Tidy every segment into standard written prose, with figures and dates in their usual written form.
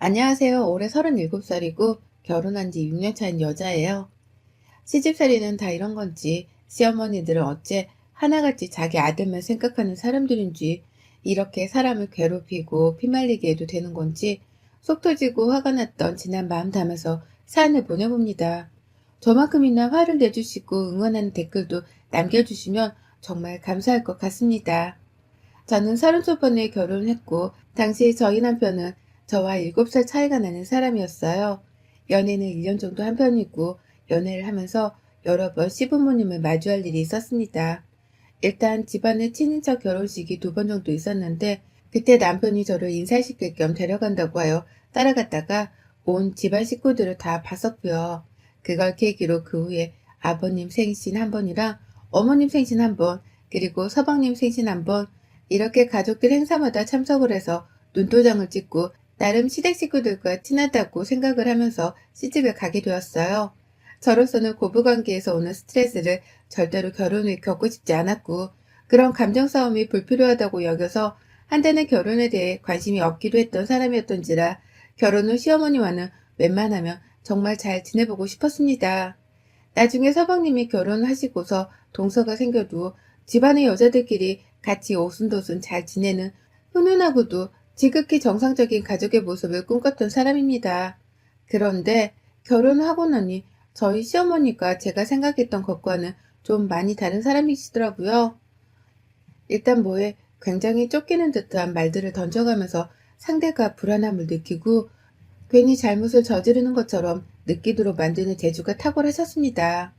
안녕하세요. 올해 37살이고 결혼한 지 6년 차인 여자예요. 시집살이는 다 이런 건지 시어머니들은 어째 하나같이 자기 아들만 생각하는 사람들인지 이렇게 사람을 괴롭히고 피말리게 해도 되는 건지 속 터지고 화가 났던 지난 마음 담아서 사연을 보내봅니다. 저만큼이나 화를 내주시고 응원하는 댓글도 남겨주시면 정말 감사할 것 같습니다. 저는 30초번에 결혼을 했고, 당시 저희 남편은 저와 7살 차이가 나는 사람이었어요. 연애는 1년 정도 한 편이고, 연애를 하면서 여러 번 시부모님을 마주할 일이 있었습니다. 일단 집안의 친인척 결혼식이 2번 정도 있었는데, 그때 남편이 저를 인사시킬 겸 데려간다고 하여 따라갔다가 온 집안 식구들을 다 봤었고요. 그걸 계기로 그 후에 아버님 생신 한 번이랑 어머님 생신 한 번, 그리고 서방님 생신 한 번, 이렇게 가족들 행사마다 참석을 해서 눈도장을 찍고 나름 시댁 식구들과 친하다고 생각을 하면서 시집을 가게 되었어요. 저로서는 고부관계에서 오는 스트레스를 절대로 결혼 후에 겪고 싶지 않았고, 그런 감정 싸움이 불필요하다고 여겨서 한때는 결혼에 대해 관심이 없기도 했던 사람이었던지라 결혼 후 시어머니와는 웬만하면 정말 잘 지내보고 싶었습니다. 나중에 서방님이 결혼하시고서 동서가 생겨도 집안의 여자들끼리 같이 오순도순 잘 지내는 훈훈하고도 지극히 정상적인 가족의 모습을 꿈꿨던 사람입니다. 그런데 결혼하고 나니 저희 시어머니가 제가 생각했던 것과는 좀 많이 다른 사람이시더라고요. 일단 뭐에 굉장히 쫓기는 듯한 말들을 던져가면서 상대가 불안함을 느끼고 괜히 잘못을 저지르는 것처럼 느끼도록 만드는 재주가 탁월하셨습니다.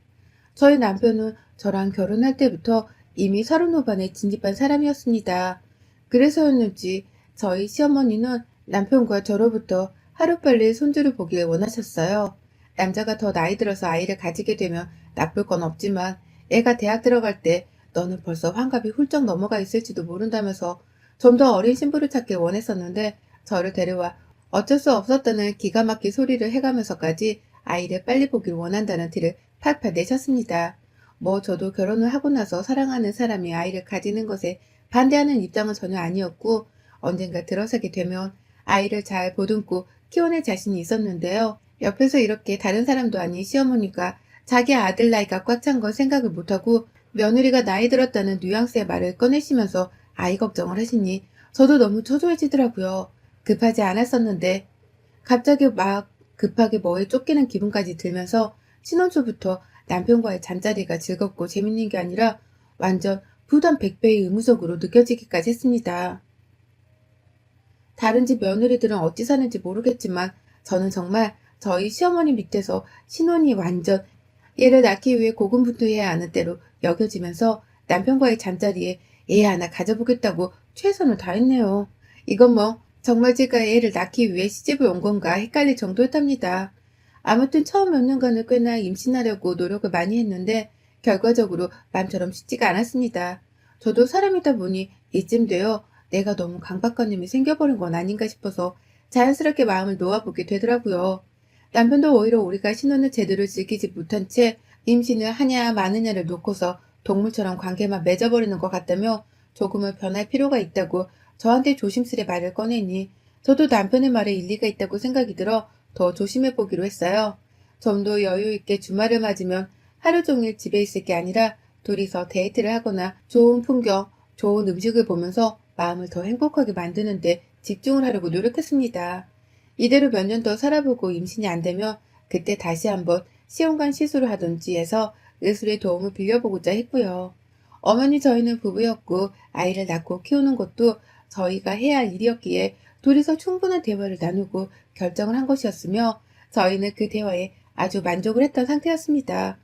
저희 남편은 저랑 결혼할 때부터 이미 30 후반에 진입한 사람이었습니다. 그래서였는지 저희 시어머니는 남편과 저로부터 하루빨리 손주를 보길 원하셨어요. 남자가 더 나이 들어서 아이를 가지게 되면 나쁠 건 없지만 애가 대학 들어갈 때 너는 벌써 환갑이 훌쩍 넘어가 있을지도 모른다면서 좀 더 어린 신부를 찾길 원했었는데 저를 데려와 어쩔 수 없었다는 기가 막힌 소리를 해가면서까지 아이를 빨리 보길 원한다는 티를 팔팔 내셨습니다. 뭐 저도 결혼을 하고 나서 사랑하는 사람이 아이를 가지는 것에 반대하는 입장은 전혀 아니었고, 언젠가 들어서게 되면 아이를 잘 보듬고 키워낼 자신이 있었는데요. 옆에서 이렇게 다른 사람도 아닌 시어머니가 자기 아들 나이가 꽉 찬 걸 생각을 못하고 며느리가 나이 들었다는 뉘앙스의 말을 꺼내시면서 아이 걱정을 하시니 저도 너무 초조해지더라고요. 급하지 않았었는데 갑자기 막 급하게 뭐에 쫓기는 기분까지 들면서 신혼 초부터 남편과의 잠자리가 즐겁고 재밌는 게 아니라 완전 부담 100배의 의무적으로 느껴지기까지 했습니다. 다른 집 며느리들은 어찌 사는지 모르겠지만 저는 정말 저희 시어머니 밑에서 신혼이 완전 얘를 낳기 위해 고군분투해야 하는 때로 여겨지면서 남편과의 잠자리에 애 하나 가져보겠다고 최선을 다했네요. 이건 뭐 정말 제가 애를 낳기 위해 시집을 온 건가 헷갈릴 정도였답니다. 아무튼 처음 몇 년간은 꽤나 임신하려고 노력을 많이 했는데 결과적으로 마음처럼 쉽지가 않았습니다. 저도 사람이다 보니 이쯤 되어 내가 너무 강박관념이 생겨버린 건 아닌가 싶어서 자연스럽게 마음을 놓아보게 되더라고요. 남편도 오히려 우리가 신혼을 제대로 즐기지 못한 채 임신을 하냐 마느냐를 놓고서 동물처럼 관계만 맺어버리는 것 같다며 조금은 변할 필요가 있다고 저한테 조심스레 말을 꺼내니 저도 남편의 말에 일리가 있다고 생각이 들어 더 조심해보기로 했어요. 좀 더 여유 있게 주말을 맞으면 하루 종일 집에 있을 게 아니라 둘이서 데이트를 하거나 좋은 풍경, 좋은 음식을 보면서 마음을 더 행복하게 만드는데 집중을 하려고 노력했습니다. 이대로 몇 년 더 살아보고 임신이 안 되면 그때 다시 한번 시험관 시술을 하든지 해서 의술의 도움을 빌려보고자 했고요. 어머니 저희는 부부였고 아이를 낳고 키우는 것도 저희가 해야 할 일이었기에 둘이서 충분한 대화를 나누고 결정을 한 것이었으며 저희는 그 대화에 아주 만족을 했던 상태였습니다.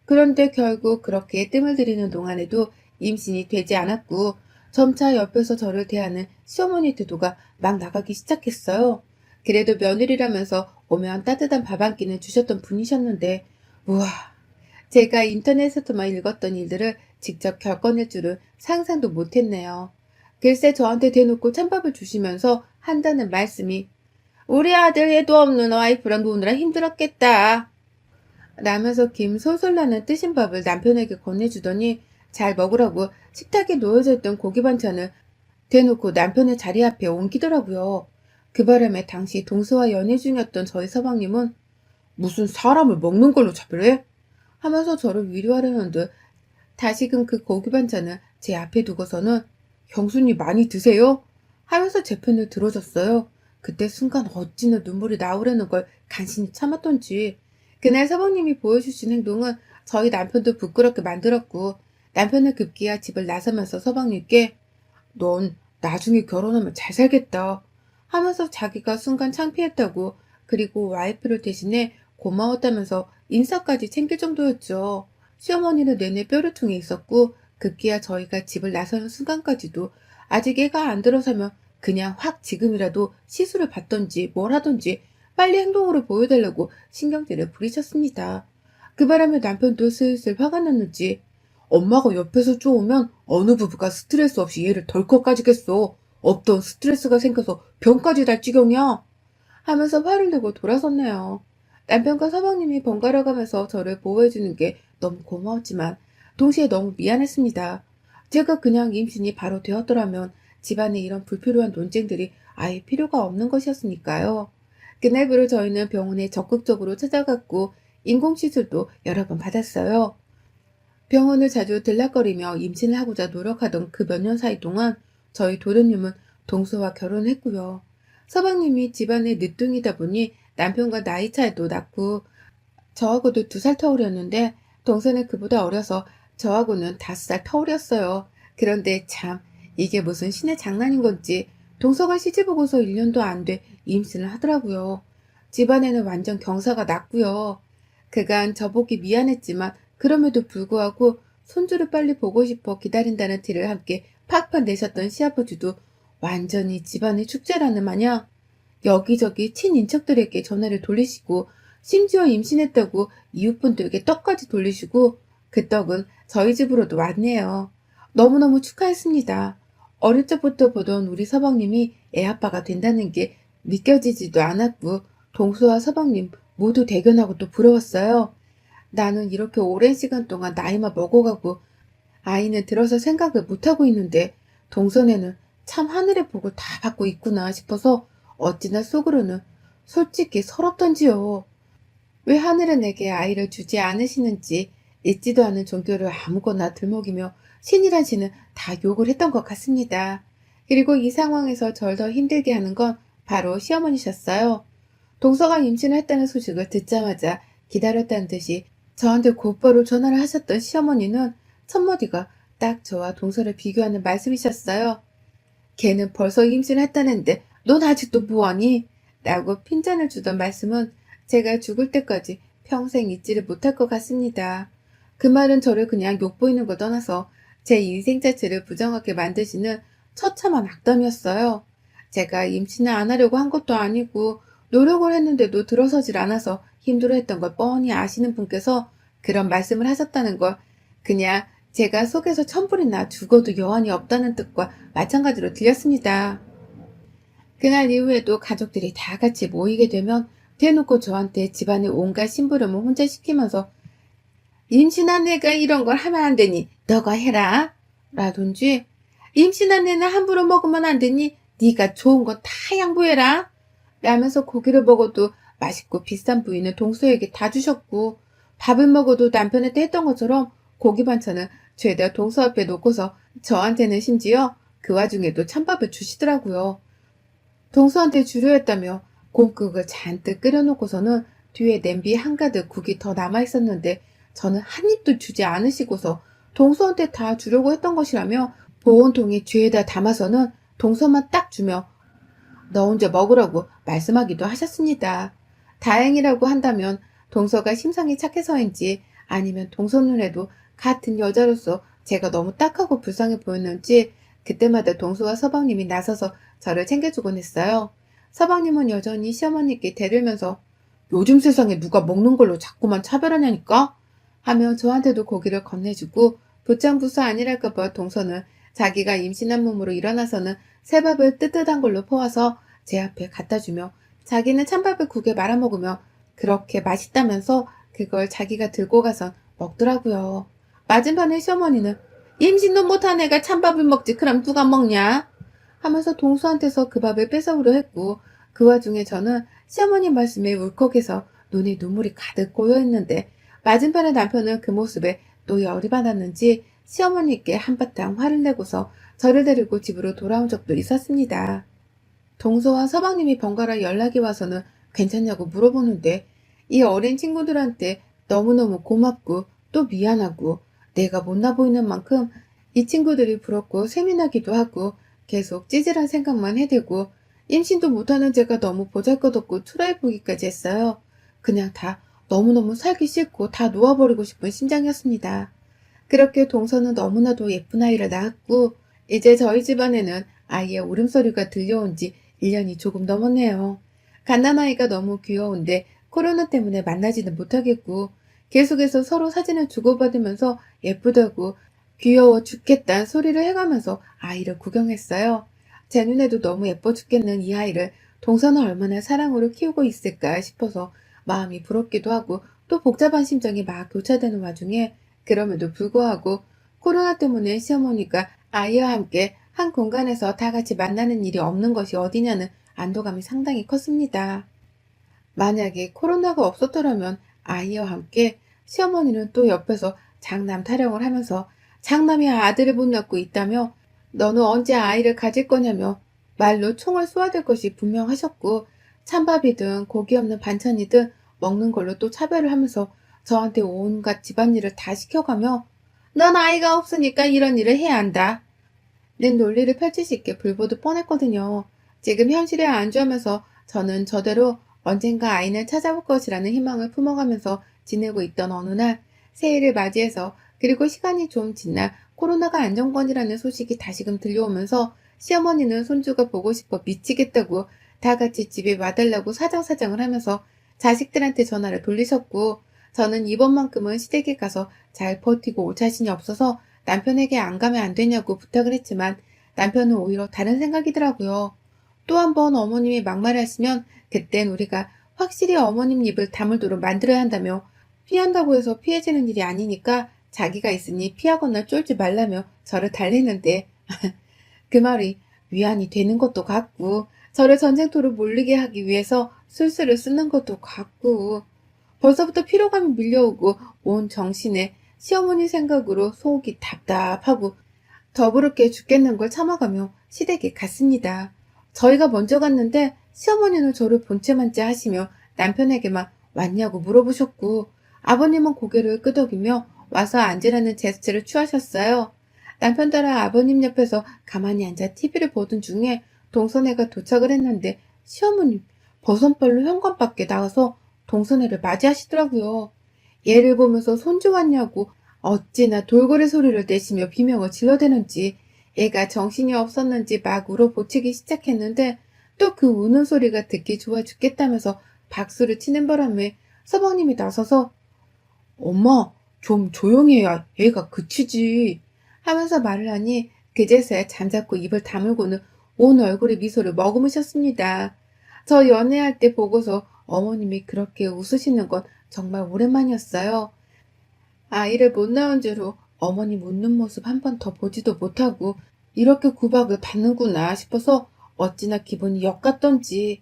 그런데 결국 그렇게 뜸을 들이는 동안에도 임신이 되지 않았고 점차 옆에서 저를 대하는 시어머니 태도가 막 나가기 시작했어요. 그래도 며느리라면서 오면 따뜻한 밥 한 끼는 주셨던 분이셨는데, 우와, 제가 인터넷에서만 읽었던 일들을 직접 겪어낼 줄은 상상도 못했네요. 글쎄 저한테 대놓고 찬밥을 주시면서 한다는 말씀이 우리 아들 애도 없는 와이프랑 노느라 힘들었겠다 라면서 김 솔솔 나는 뜨신 밥을 남편에게 건네주더니 잘 먹으라고 식탁에 놓여져 있던 고기 반찬을 대놓고 남편의 자리 앞에 옮기더라고요. 그 바람에 당시 동서와 연애 중이었던 저희 서방님은 무슨 사람을 먹는 걸로 차별해? 하면서 저를 위로하려는 듯 다시금 그 고기 반찬을 제 앞에 두고서는 형수님 많이 드세요? 하면서 제 편을 들어줬어요. 그때 순간 어찌나 눈물이 나오려는 걸 간신히 참았던지 그날 서방님이 보여주신 행동은 저희 남편도 부끄럽게 만들었고 남편은 급기야 집을 나서면서 서방님께 넌 나중에 결혼하면 잘 살겠다 하면서 자기가 순간 창피했다고 그리고 와이프를 대신해 고마웠다면서 인사까지 챙길 정도였죠. 시어머니는 내내 뼈류통에 있었고 급기야 저희가 집을 나서는 순간까지도 아직 애가 안 들어서면 그냥 확 지금이라도 시술을 받던지 뭘 하던지 빨리 행동으로 보여달라고 신경질을 부리셨습니다. 그 바람에 남편도 슬슬 화가 났는지 엄마가 옆에서 쪼으면 어느 부부가 스트레스 없이 얘를 덜컥 가지겠어. 없던 스트레스가 생겨서 병까지 날 지경이야. 하면서 화를 내고 돌아섰네요. 남편과 서방님이 번갈아 가면서 저를 보호해주는 게 너무 고마웠지만 동시에 너무 미안했습니다. 제가 그냥 임신이 바로 되었더라면 집안에 이런 불필요한 논쟁들이 아예 필요가 없는 것이었으니까요. 그날부로 저희는 병원에 적극적으로 찾아갔고 인공시술도 여러 번 받았어요. 병원을 자주 들락거리며 임신을 하고자 노력하던 그 몇 년 사이 동안 저희 도련님은 동서와 결혼했고요. 서방님이 집안의 늦둥이다 보니 남편과 나이 차이도 났고 저하고도 2살 터울이었는데 동서는 그보다 어려서 저하고는 5살 터울이었어요. 그런데 참 이게 무슨 신의 장난인 건지 동서가 시집오고서 1년도 안 돼 임신을 하더라고요. 집안에는 완전 경사가 났고요. 그간 저보기 미안했지만 그럼에도 불구하고 손주를 빨리 보고 싶어 기다린다는 티를 함께 팍팍 내셨던 시아버지도 완전히 집안의 축제라는 마냥 여기저기 친인척들에게 전화를 돌리시고 심지어 임신했다고 이웃분들에게 떡까지 돌리시고 그 떡은 저희 집으로도 왔네요. 너무너무 축하했습니다. 어릴 적부터 보던 우리 서방님이 애아빠가 된다는 게 믿겨지지도 않았고 동서와 서방님 모두 대견하고 또 부러웠어요. 나는 이렇게 오랜 시간 동안 나이만 먹어가고 아이는 들어서 생각을 못하고 있는데 동선에는 참 하늘의 복을 다 받고 있구나 싶어서 어찌나 속으로는 솔직히 서럽던지요. 왜 하늘은 내게 아이를 주지 않으시는지 있지도 않은 종교를 아무거나 들먹이며 신이란 신은 다 욕을 했던 것 같습니다. 그리고 이 상황에서 절 더 힘들게 하는 건 바로 시어머니셨어요. 동서가 임신을 했다는 소식을 듣자마자 기다렸다는 듯이 저한테 곧바로 전화를 하셨던 시어머니는 첫마디가 딱 저와 동서를 비교하는 말씀이셨어요. 걔는 벌써 임신했다는데 넌 아직도 뭐하니? 라고 핀잔을 주던 말씀은 제가 죽을 때까지 평생 잊지를 못할 것 같습니다. 그 말은 저를 그냥 욕보이는 걸 떠나서 제 인생 자체를 부정하게 만드시는 처참한 악담이었어요. 제가 임신을 안 하려고 한 것도 아니고 노력을 했는데도 들어서질 않아서 힘들어했던 걸 뻔히 아시는 분께서 그런 말씀을 하셨다는 걸 그냥 제가 속에서 천불이 나 죽어도 여한이 없다는 뜻과 마찬가지로 들렸습니다. 그날 이후에도 가족들이 다 같이 모이게 되면 대놓고 저한테 집안의 온갖 심부름을 혼자 시키면서 임신한 애가 이런 걸 하면 안 되니 너가 해라 라든지 임신한 애는 함부로 먹으면 안 되니 네가 좋은 거 다 양보해라 라면서 고기를 먹어도 맛있고 비싼 부위는 동서에게 다 주셨고 밥을 먹어도 남편한테 했던 것처럼 고기 반찬은 죄다 동서 앞에 놓고서 저한테는 심지어 그 와중에도 찬밥을 주시더라고요. 동서한테 주려 했다며 곰국을 잔뜩 끓여놓고서는 뒤에 냄비 한가득 국이 더 남아있었는데 저는 한 입도 주지 않으시고서 동서한테 다 주려고 했던 것이라며 보온통에 쥐에다 담아서는 동서만 딱 주며 너 혼자 먹으라고 말씀하기도 하셨습니다. 다행이라고 한다면 동서가 심성이 착해서인지 아니면 동서 눈에도 같은 여자로서 제가 너무 딱하고 불쌍해 보였는지 그때마다 동서와 서방님이 나서서 저를 챙겨주곤 했어요. 서방님은 여전히 시어머니께 대들면서 요즘 세상에 누가 먹는 걸로 자꾸만 차별하냐니까? 하며 저한테도 고기를 건네주고 부창부수 아니랄까봐 동서는 자기가 임신한 몸으로 일어나서는 새밥을 뜨뜻한 걸로 퍼와서 제 앞에 갖다주며 자기는 찬밥을 국에 말아먹으며 그렇게 맛있다면서 그걸 자기가 들고 가선 먹더라고요. 맞은편에 시어머니는 임신도 못한 애가 찬밥을 먹지 그럼 누가 먹냐? 하면서 동서한테서 그 밥을 뺏어오려 했고 그 와중에 저는 시어머니 말씀에 울컥해서 눈에 눈물이 가득 고여 있는데 맞은편의 남편은 그 모습에 또 열이 받았는지 시어머니께 한바탕 화를 내고서 저를 데리고 집으로 돌아온 적도 있었습니다. 동서와 서방님이 번갈아 연락이 와서는 괜찮냐고 물어보는데 이 어린 친구들한테 너무너무 고맙고 또 미안하고 내가 못나 보이는 만큼 이 친구들이 부럽고 세민하기도 하고 계속 찌질한 생각만 해대고 임신도 못하는 제가 너무 보잘것없고 초라해 보기까지 했어요. 그냥 다 너무너무 살기 싫고 다 놓아버리고 싶은 심정이었습니다. 그렇게 동서는 너무나도 예쁜 아이를 낳았고 이제 저희 집안에는 아이의 울음소리가 들려온 지 1년이 조금 넘었네요. 갓난아이가 너무 귀여운데 코로나 때문에 만나지는 못하겠고 계속해서 서로 사진을 주고받으면서 예쁘다고 귀여워 죽겠다는 소리를 해가면서 아이를 구경했어요. 제 눈에도 너무 예뻐 죽겠는 이 아이를 동서는 얼마나 사랑으로 키우고 있을까 싶어서 마음이 부럽기도 하고 또 복잡한 심정이 막 교차되는 와중에 그럼에도 불구하고 코로나 때문에 시어머니가 아이와 함께 한 공간에서 다 같이 만나는 일이 없는 것이 어디냐는 안도감이 상당히 컸습니다. 만약에 코로나가 없었더라면 아이와 함께 시어머니는 또 옆에서 장남 타령을 하면서 장남이 아들을 못 낳고 있다며 너는 언제 아이를 가질 거냐며 말로 총을 쏘아댈 것이 분명하셨고 찬밥이든 고기 없는 반찬이든 먹는 걸로 또 차별을 하면서 저한테 온갖 집안일을 다 시켜가며 넌 아이가 없으니까 이런 일을 해야 한다 는 논리를 펼칠 수 있게 불보듯 뻔했거든요. 지금 현실에 안주하면서 저는 저대로 언젠가 아이는 찾아올 것이라는 희망을 품어가면서 지내고 있던 어느 날 새해를 맞이해서 그리고 시간이 좀 지나 코로나가 안정권이라는 소식이 다시금 들려오면서 시어머니는 손주가 보고 싶어 미치겠다고 다 같이 집에 와달라고 사정사정을 하면서 자식들한테 전화를 돌리셨고 저는 이번만큼은 시댁에 가서 잘 버티고 올 자신이 없어서 남편에게 안 가면 안 되냐고 부탁을 했지만 남편은 오히려 다른 생각이더라고요. 또 한 번 어머님이 막말하시면 그땐 우리가 확실히 어머님 입을 다물도록 만들어야 한다며 피한다고 해서 피해지는 일이 아니니까 자기가 있으니 피하거나 쫄지 말라며 저를 달래는데 그 말이 위안이 되는 것도 같고 저를 전쟁터로 몰리게 하기 위해서 술수를 쓰는 것도 같고 벌써부터 피로감이 밀려오고 온 정신에 시어머니 생각으로 속이 답답하고 더부럽게 죽겠는 걸 참아가며 시댁에 갔습니다. 저희가 먼저 갔는데 시어머니는 저를 본체만째 하시며 남편에게만 왔냐고 물어보셨고 아버님은 고개를 끄덕이며 와서 앉으라는 제스처를 취하셨어요. 남편 따라 아버님 옆에서 가만히 앉아 TV를 보던 중에 동선애가 도착을 했는데 시어머님 버선발로 현관 밖에 나가서 동선애를 맞이하시더라고요. 얘를 보면서 손주 왔냐고 어찌나 돌고래 소리를 내시며 비명을 질러대는지 애가 정신이 없었는지 막 울어보치기 시작했는데 또 그 우는 소리가 듣기 좋아 죽겠다면서 박수를 치는 바람에 서방님이 나서서 엄마 좀 조용히 해야 애가 그치지 하면서 말을 하니 그제서야 잠자코 입을 다물고는 온 얼굴에 미소를 머금으셨습니다. 저 연애할 때 보고서 어머님이 그렇게 웃으시는 건 정말 오랜만이었어요. 아이를 못 낳은 죄로 어머님 웃는 모습 한 번 더 보지도 못하고 이렇게 구박을 받는구나 싶어서 어찌나 기분이 역같던지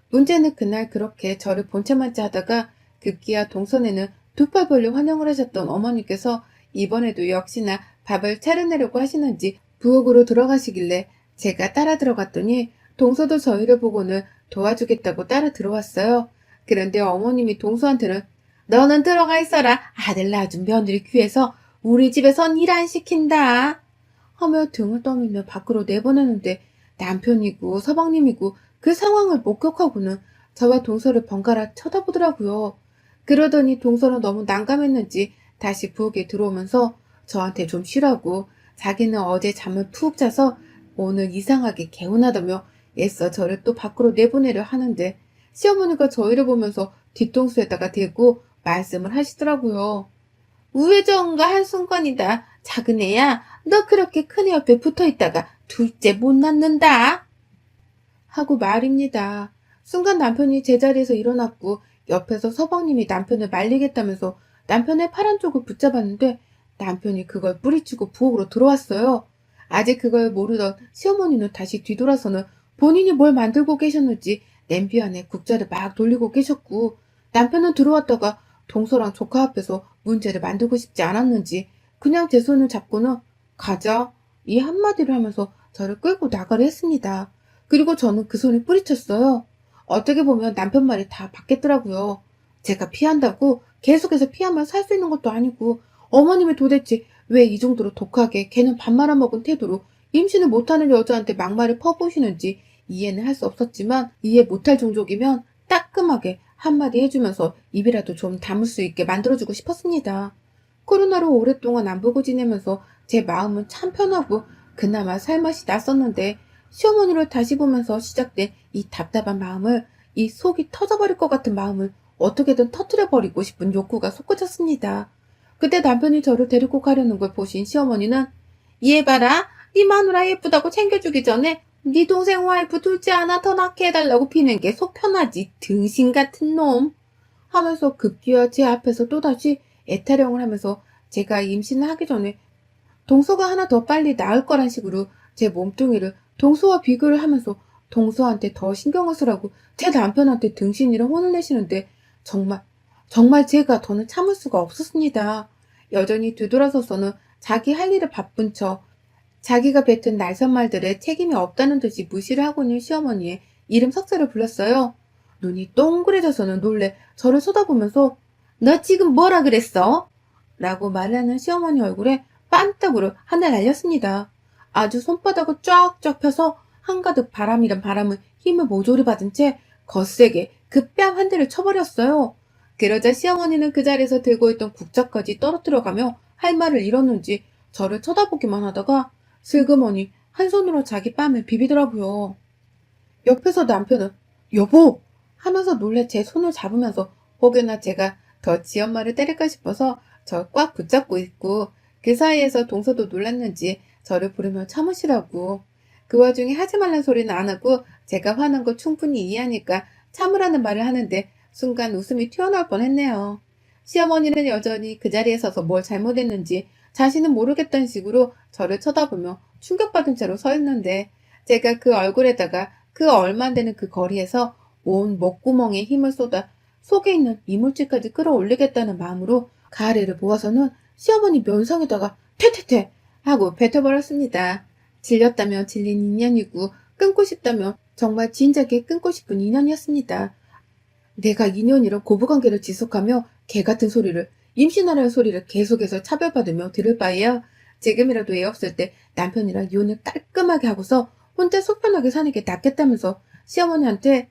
문제는 그날 그렇게 저를 본체만째 하다가 급기야 동선에는 두 팔 벌려 환영을 하셨던 어머니께서 이번에도 역시나 밥을 차려내려고 하시는지 부엌으로 들어가시길래 제가 따라 들어갔더니 동서도 저희를 보고는 도와주겠다고 따라 들어왔어요. 그런데 어머님이 동서한테는 너는 들어가 있어라. 아들 낳아준 며느리 귀해서 우리 집에선 일 안 시킨다. 하며 등을 떠밀며 밖으로 내보내는데 남편이고 서방님이고 그 상황을 목격하고는 저와 동서를 번갈아 쳐다보더라고요. 그러더니 동서는 너무 난감했는지 다시 부엌에 들어오면서 저한테 좀 쉬라고 자기는 어제 잠을 푹 자서 오늘 이상하게 개운하다며 애써 저를 또 밖으로 내보내려 하는데 시어머니가 저희를 보면서 뒤통수에다가 대고 말씀을 하시더라고요. 우회전과 한순간이다. 작은 애야, 너 그렇게 큰애 옆에 붙어있다가 둘째 못 낳는다. 하고 말입니다. 순간 남편이 제자리에서 일어났고 옆에서 서방님이 남편을 말리겠다면서 남편의 파란 쪽을 붙잡았는데 남편이 그걸 뿌리치고 부엌으로 들어왔어요. 아직 그걸 모르던 시어머니는 다시 뒤돌아서는 본인이 뭘 만들고 계셨는지 냄비 안에 국자를 막 돌리고 계셨고, 남편은 들어왔다가 동서랑 조카 앞에서 문제를 만들고 싶지 않았는지 그냥 제 손을 잡고는 가자, 이 한마디를 하면서 저를 끌고 나가려 했습니다. 그리고 저는 그 손에 뿌리쳤어요. 어떻게 보면 남편 말이 다 받겠더라고요. 제가 피한다고 계속해서 피하면 살 수 있는 것도 아니고, 어머님이 도대체 왜 이 정도로 독하게 걔는 밥 말아먹은 태도로 임신을 못하는 여자한테 막말을 퍼부으시는지 이해는 할 수 없었지만, 이해 못할 종족이면 따끔하게 한마디 해주면서 입이라도 좀 다물 수 있게 만들어주고 싶었습니다. 코로나로 오랫동안 안 보고 지내면서 제 마음은 참 편하고 그나마 살맛이 났었는데, 시어머니를 다시 보면서 시작된 이 답답한 마음을, 이 속이 터져버릴 것 같은 마음을 어떻게든 터트려버리고 싶은 욕구가 솟구쳤습니다. 그때 남편이 저를 데리고 가려는 걸 보신 시어머니는, 얘 봐라, 네 마누라 예쁘다고 챙겨주기 전에 네 동생 와이프 둘째 하나 더 낳게 해달라고 비는 게 속 편하지, 등신 같은 놈, 하면서 급기야 제 앞에서 또다시 애타령을 하면서 제가 임신을 하기 전에 동서가 하나 더 빨리 낳을 거란 식으로 제 몸뚱이를 동서와 비교를 하면서 동서한테 더 신경을 쓰라고 제 남편한테 등신이라 혼을 내시는데, 정말 정말 제가 더는 참을 수가 없었습니다. 여전히 뒤돌아서서는 자기 할 일에 바쁜 척, 자기가 뱉은 날선 말들에 책임이 없다는 듯이 무시를 하고 있는 시어머니의 이름 석자를 불렀어요. 눈이 동그래져서는 놀래 저를 쳐다보면서 "너 지금 뭐라 그랬어?" 라고 말하는 시어머니 얼굴에 빤떡으로 하늘 날렸습니다. 아주 손바닥을 쫙쫙 펴서 한가득 바람이란 바람을 힘을 모조리 받은 채 거세게 그 뺨 한 대를 쳐버렸어요. 그러자 시어머니는 그 자리에서 들고 있던 국자까지 떨어뜨려가며 할 말을 잃었는지 저를 쳐다보기만 하다가 슬그머니 한 손으로 자기 뺨을 비비더라고요. 옆에서 남편은 "여보!" 하면서 놀래 제 손을 잡으면서 혹여나 제가 더 지 엄마를 때릴까 싶어서 저 꽉 붙잡고 있고, 그 사이에서 동서도 놀랐는지 저를 부르며 참으시라고. 그 와중에 하지 말란 소리는 안 하고 제가 화난 거 충분히 이해하니까 참으라는 말을 하는데 순간 웃음이 튀어나올 뻔했네요. 시어머니는 여전히 그 자리에 서서 뭘 잘못했는지 자신은 모르겠다는 식으로 저를 쳐다보며 충격받은 채로 서 있는데, 제가 그 얼굴에다가 그 얼마 안 되는 그 거리에서 온 목구멍에 힘을 쏟아 속에 있는 이물질까지 끌어올리겠다는 마음으로 가래를 모아서는 시어머니 면상에다가 퇴퇴퇴 하고 뱉어버렸습니다. 질렸다면 질린 인연이고 끊고 싶다면 정말 진작에 끊고 싶은 인연이었습니다. 내가 2년 이런 고부관계를 지속하며 개같은 소리를, 임신하라는 소리를 계속해서 차별받으며 들을 바에야 지금이라도 애 없을 때 남편이랑 이혼을 깔끔하게 하고서 혼자 속 편하게 사는 게 낫겠다면서 시어머니한테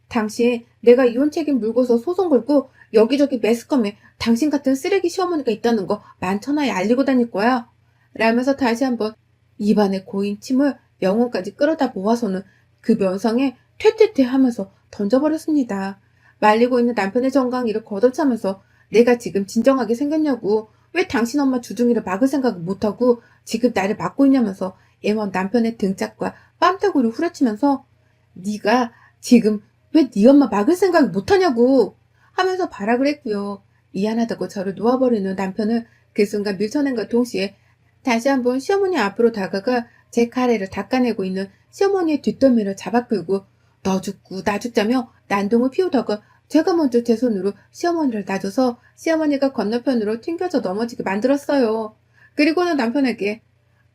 "당신 내가 이혼 책임 물고서 소송 걸고 여기저기 매스컴에 당신 같은 쓰레기 시어머니가 있다는 거 만천하에 알리고 다닐 거야." 라면서 다시 한번 입안에 고인 침을 영혼까지 끌어다 모아서는 그 면상에 퇴퇴퇴 하면서 던져버렸습니다. 말리고 있는 남편의 정강이를 걷어차면서 "내가 지금 진정하게 생겼냐고, 왜 당신 엄마 주둥이를 막을 생각을 못하고 지금 나를 막고 있냐면서 애원 남편의 등짝과 뺨따구를 후려치면서 "네가 지금 왜 네 엄마 막을 생각을 못하냐고" 하면서 발악을 했고요. 미안하다고 저를 놓아버리는 남편은 그 순간 밀쳐낸과 동시에 다시 한번 시어머니 앞으로 다가가 제 카레를 닦아내고 있는 시어머니의 뒷덜미를 잡아 끌고 "너 죽고 나 죽자며 난동을 피우다가 제가 먼저 제 손으로 시어머니를 놔줘서 시어머니가 건너편으로 튕겨져 넘어지게 만들었어요. 그리고는 남편에게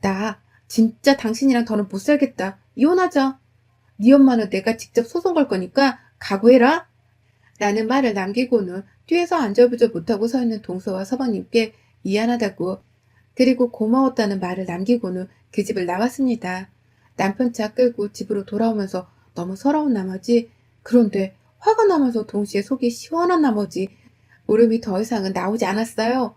"나 진짜 당신이랑 더는 못 살겠다. 이혼하자. 네 엄마는 내가 직접 소송 걸 거니까 각오해라." 라는 말을 남기고는 뒤에서 안절부절 못하고 서 있는 동서와 서방님께 미안하다고, 그리고 고마웠다는 말을 남기고는 그 집을 나왔습니다. 남편 차 끌고 집으로 돌아오면서 너무 서러운 나머지, 그런데 화가 나면서 동시에 속이 시원한 나머지 울음이 더 이상은 나오지 않았어요.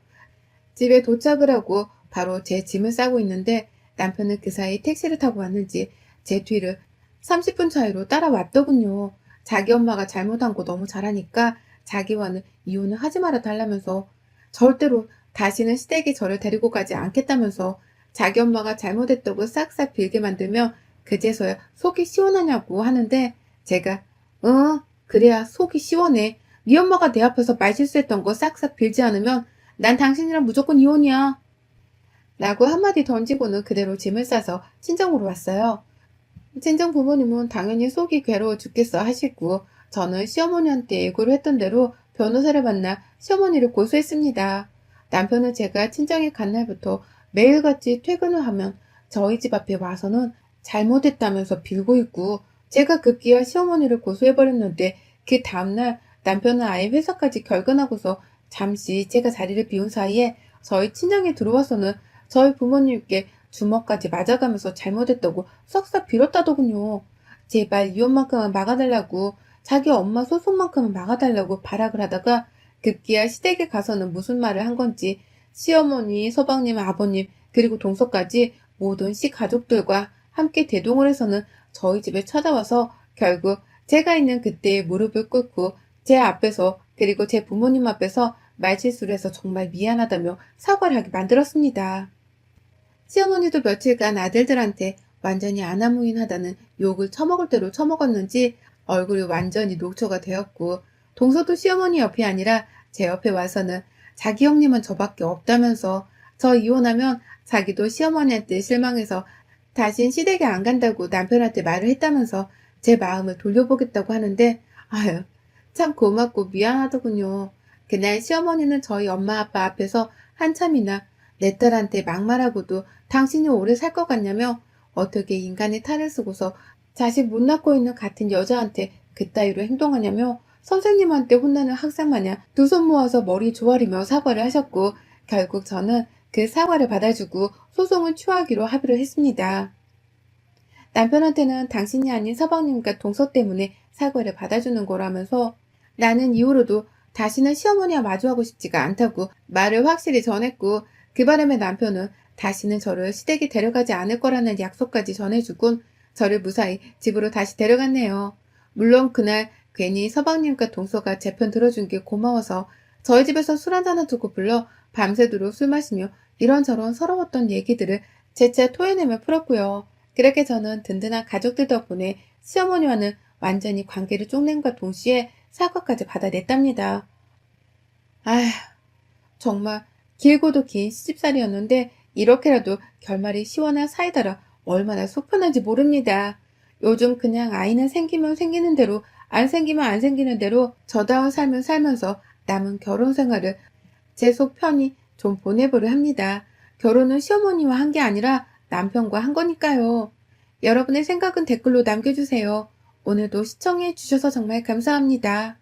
집에 도착을 하고 바로 제 짐을 싸고 있는데 남편은 그 사이 택시를 타고 왔는지 제 뒤를 30분 차이로 따라왔더군요. 자기 엄마가 잘못한 거 너무 잘하니까 자기와는 이혼을 하지 말아 달라면서, 절대로 다시는 시댁에 저를 데리고 가지 않겠다면서 자기 엄마가 잘못했다고 싹싹 빌게 만들며 그제서야 속이 시원하냐고 하는데, 제가 "응, 그래야 속이 시원해. 네 엄마가 내 앞에서 말실수했던 거 싹싹 빌지 않으면 난 당신이랑 무조건 이혼이야." 라고 한마디 던지고는 그대로 짐을 싸서 친정으로 왔어요. 친정 부모님은 당연히 속이 괴로워 죽겠어 하시고, 저는 시어머니한테 예고를 했던 대로 변호사를 만나 시어머니를 고소했습니다. 남편은 제가 친정에 간 날부터 매일같이 퇴근을 하면 저희 집 앞에 와서는 잘못했다면서 빌고 있고, 제가 급기야 시어머니를 고소해버렸는데, 그 다음날 남편은 아예 회사까지 결근하고서 잠시 제가 자리를 비운 사이에 저희 친정에 들어와서는 저희 부모님께 주먹까지 맞아가면서 잘못했다고 싹싹 빌었다더군요. 제발 이혼만큼은 막아달라고, 자기 엄마 소송만큼은 막아달라고 발악을 하다가 급기야 시댁에 가서는 무슨 말을 한 건지 시어머니, 서방님, 아버님, 그리고 동서까지 모든 시가족들과 함께 대동을 해서는 저희 집에 찾아와서 결국 제가 있는 그때에 무릎을 꿇고 제 앞에서, 그리고 제 부모님 앞에서 말실수를 해서 정말 미안하다며 사과를 하게 만들었습니다. 시어머니도 며칠간 아들들한테 완전히 아나무인하다는 욕을 처먹을 대로 처먹었는지 얼굴이 완전히 녹초가 되었고, 동서도 시어머니 옆이 아니라 제 옆에 와서는 자기 형님은 저밖에 없다면서, 저 이혼하면 자기도 시어머니한테 실망해서 다신 시댁에 안 간다고 남편한테 말을 했다면서 제 마음을 돌려보겠다고 하는데, 아유, 참 고맙고 미안하더군요. 그날 시어머니는 저희 엄마 아빠 앞에서 한참이나 내 딸한테 막말하고도 당신이 오래 살 것 같냐며, 어떻게 인간의 탈을 쓰고서 자식 못 낳고 있는 같은 여자한테 그따위로 행동하냐며 선생님한테 혼나는 학생 마냥 두 손 모아서 머리 조아리며 사과를 하셨고, 결국 저는 그 사과를 받아주고 소송을 취하기로 합의를 했습니다. 남편한테는 당신이 아닌 서방님과 동서 때문에 사과를 받아주는 거라면서, 나는 이후로도 다시는 시어머니와 마주하고 싶지가 않다고 말을 확실히 전했고, 그 바람에 남편은 다시는 저를 시댁에 데려가지 않을 거라는 약속까지 전해주곤 저를 무사히 집으로 다시 데려갔네요. 물론 그날 괜히 서방님과 동서가 제 편 들어준 게 고마워서 저희 집에서 술 한잔 두고 불러 밤새도록 술 마시며 이런저런 서러웠던 얘기들을 재차 토해내며 풀었고요. 그렇게 저는 든든한 가족들 덕분에 시어머니와는 완전히 관계를 쪽낸과 동시에 사과까지 받아냈답니다. 아휴, 정말 길고도 긴 시집살이였는데 이렇게라도 결말이 시원한 사이다라 얼마나 속 편한지 모릅니다. 요즘 그냥 아이는 생기면 생기는 대로, 안 생기면 안 생기는 대로 저다운 삶을 살면서 남은 결혼 생활을 제 속 편히 좀 보내보려 합니다. 결혼은 시어머니와 한 게 아니라 남편과 한 거니까요. 여러분의 생각은 댓글로 남겨주세요. 오늘도 시청해 주셔서 정말 감사합니다.